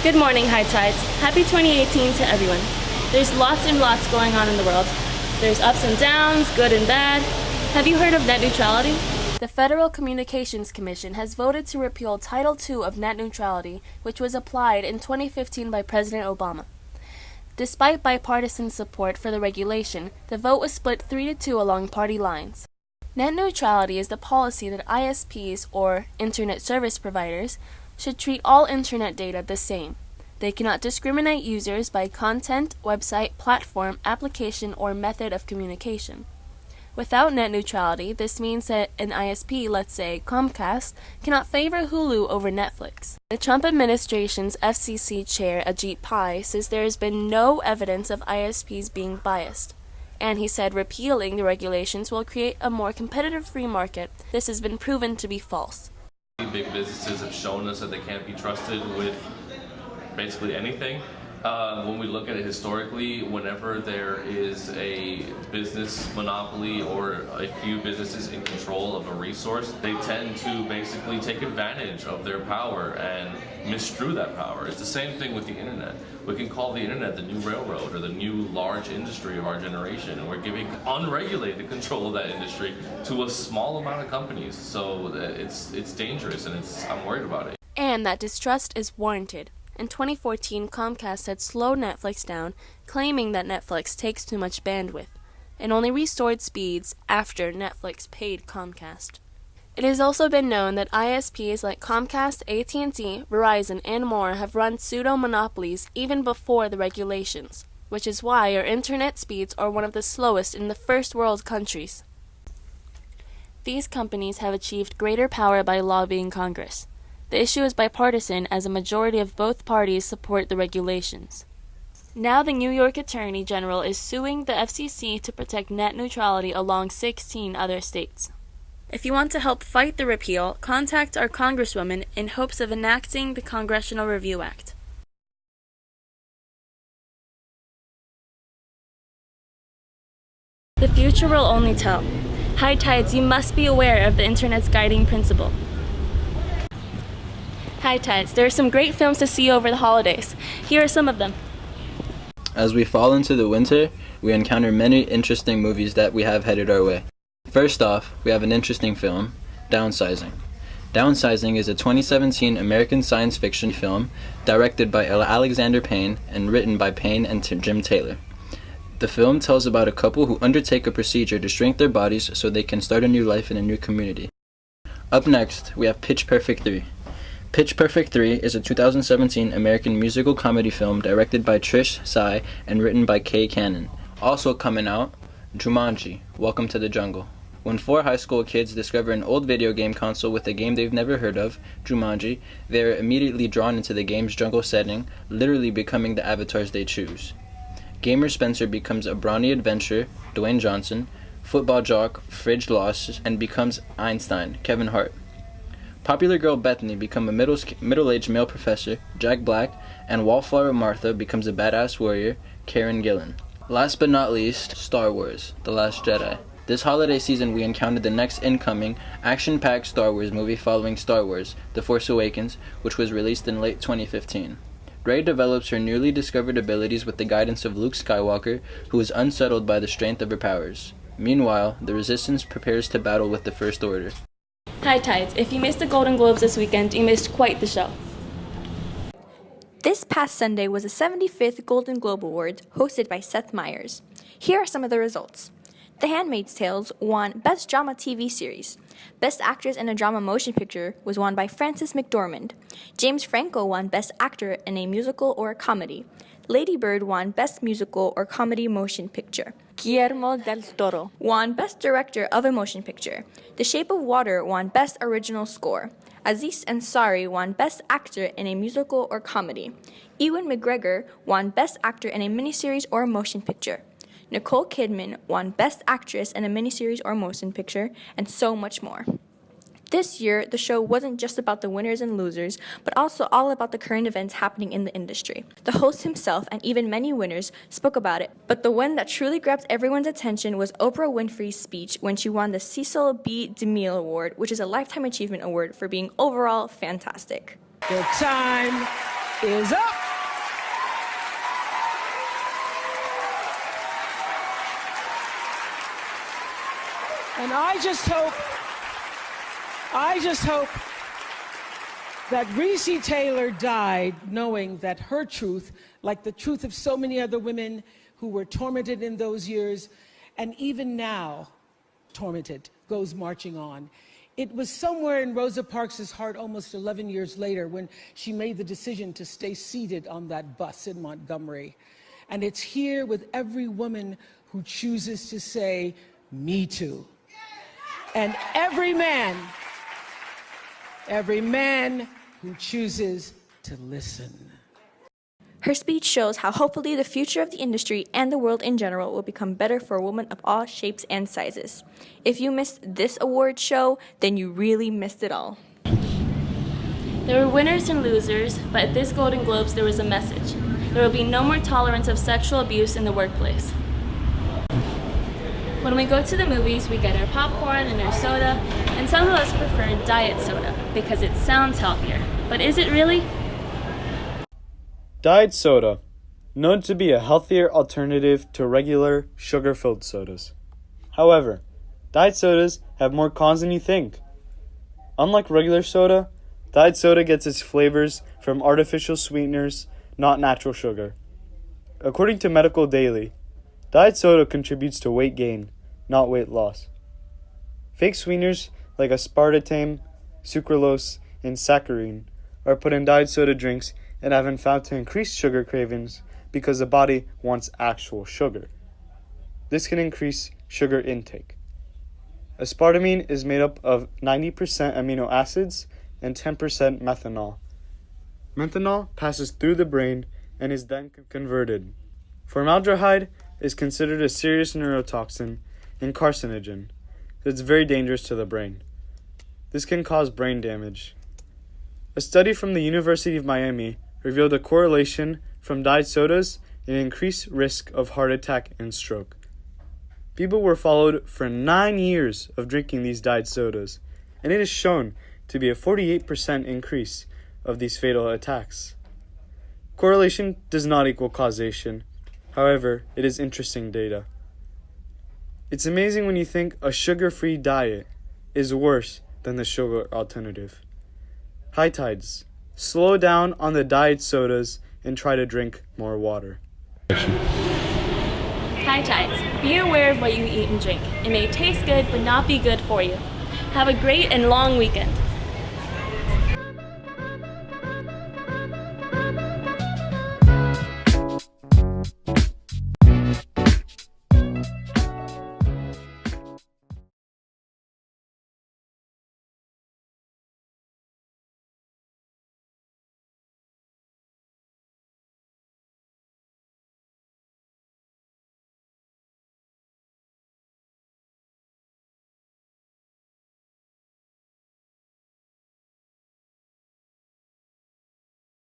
Good morning, High Tides. Happy 2018 to everyone. There's lots and lots going on in the world. There's ups and downs, good and bad. Have you heard of net neutrality? The Federal Communications Commission has voted to repeal Title II of net neutrality, which was applied in 2015 by President Obama. Despite bipartisan support for the regulation, the vote was split 3-2 along party lines. Net neutrality is the policy that ISPs, or Internet Service Providers, should treat all Internet data the same. They cannot discriminate users by content, website, platform, application, or method of communication. Without net neutrality, this means that an ISP, let's say Comcast, cannot favor Hulu over Netflix. The Trump administration's FCC chair, Ajit Pai, says there has been no evidence of ISPs being biased. And he said repealing the regulations will create a more competitive free market. This has been proven to be false. Big businesses have shown us that they can't be trusted with basically anything. When we look at it historically, whenever there is a business monopoly or a few businesses in control of a resource, they tend to basically take advantage of their power and misstrew that power. It's the same thing with the internet. We can call the internet the new railroad or the new large industry of our generation, and we're giving unregulated control of that industry to a small amount of companies. So it's dangerous, and I'm worried about it. And that distrust is warranted. In 2014, Comcast had slowed Netflix down, claiming that Netflix takes too much bandwidth, and only restored speeds after Netflix paid Comcast. It has also been known that ISPs like Comcast, AT&T, Verizon, and more have run pseudo-monopolies even before the regulations, which is why our internet speeds are one of the slowest in the first world countries. These companies have achieved greater power by lobbying Congress. The issue is bipartisan, as a majority of both parties support the regulations. Now the New York Attorney General is suing the FCC to protect net neutrality along 16 other states. If you want to help fight the repeal, contact our Congresswoman in hopes of enacting the Congressional Review Act. The future will only tell. High Tides, you must be aware of the Internet's guiding principle. High Tides, there are some great films to see over the holidays. Here are some of them. As we fall into the winter, we encounter many interesting movies that we have headed our way. First off, we have an interesting film, Downsizing. Downsizing is a 2017 American science fiction film directed by Alexander Payne and written by Payne and Jim Taylor. The film tells about a couple who undertake a procedure to shrink their bodies so they can start a new life in a new community. Up next, we have Pitch Perfect 3. Pitch Perfect 3 is a 2017 American musical comedy film directed by Trish Sy and written by Kay Cannon. Also coming out, Jumanji, Welcome to the Jungle. When 4 high school kids discover an old video game console with a game they've never heard of, Jumanji, they are immediately drawn into the game's jungle setting, literally becoming the avatars they choose. Gamer Spencer becomes a brawny adventurer, Dwayne Johnson, football jock, Fridge Loss, and becomes Einstein, Kevin Hart. Popular girl Bethany becomes a middle-aged male professor, Jack Black, and Wallflower Martha becomes a badass warrior, Karen Gillan. Last but not least, Star Wars: The Last Jedi. This holiday season we encountered the next incoming, action-packed Star Wars movie following Star Wars: The Force Awakens, which was released in late 2015. Rey develops her newly discovered abilities with the guidance of Luke Skywalker, who is unsettled by the strength of her powers. Meanwhile, the Resistance prepares to battle with the First Order. High Tides, if you missed the Golden Globes this weekend, you missed quite the show. This past Sunday was the 75th Golden Globe Awards, hosted by Seth Meyers. Here are some of the results. The Handmaid's Tale won Best Drama TV Series. Best Actress in a Drama Motion Picture was won by Frances McDormand. James Franco won Best Actor in a Musical or a Comedy. Lady Bird won Best Musical or Comedy Motion Picture. Guillermo del Toro won Best Director of a Motion Picture. The Shape of Water won Best Original Score. Aziz Ansari won Best Actor in a Musical or Comedy. Ewan McGregor won Best Actor in a Miniseries or Motion Picture. Nicole Kidman won Best Actress in a Miniseries or Motion Picture, and so much more. This year, the show wasn't just about the winners and losers, but also all about the current events happening in the industry. The host himself and even many winners spoke about it, but the one that truly grabbed everyone's attention was Oprah Winfrey's speech when she won the Cecil B. DeMille Award, which is a Lifetime Achievement Award for being overall fantastic. The time is up. And I just hope that Reese Taylor died knowing that her truth, like the truth of so many other women who were tormented in those years, and even now tormented, goes marching on. It was somewhere in Rosa Parks' heart almost 11 years later when she made the decision to stay seated on that bus in Montgomery. And it's here with every woman who chooses to say, "Me too." And every man who chooses to listen. Her speech shows how hopefully the future of the industry and the world in general will become better for women of all shapes and sizes. If you missed this award show, then you really missed it all. There were winners and losers, but at this Golden Globes there was a message. There will be no more tolerance of sexual abuse in the workplace. When we go to the movies, we get our popcorn and our soda, and some of us prefer diet soda because it sounds healthier. But is it really? Diet soda, known to be a healthier alternative to regular sugar-filled sodas. However, diet sodas have more cons than you think. Unlike regular soda, diet soda gets its flavors from artificial sweeteners, not natural sugar. According to Medical Daily, diet soda contributes to weight gain, not weight loss. Fake sweeteners like aspartame, sucralose, and saccharin are put in diet soda drinks and have been found to increase sugar cravings because the body wants actual sugar. This can increase sugar intake. Aspartame is made up of 90% amino acids and 10% methanol. Methanol passes through the brain and is then converted. Formaldehyde is considered a serious neurotoxin and carcinogen, so it's very dangerous to the brain. This can cause brain damage. A study from the University of Miami revealed a correlation from diet sodas and increased risk of heart attack and stroke. People were followed for 9 years of drinking these diet sodas, and it is shown to be a 48% increase of these fatal attacks. Correlation does not equal causation. However, it is interesting data. It's amazing when you think a sugar-free diet is worse than the sugar alternative. High tides. Slow down on the diet sodas and try to drink more water. High tides. Be aware of what you eat and drink. It may taste good, but not be good for you. Have a great and long weekend.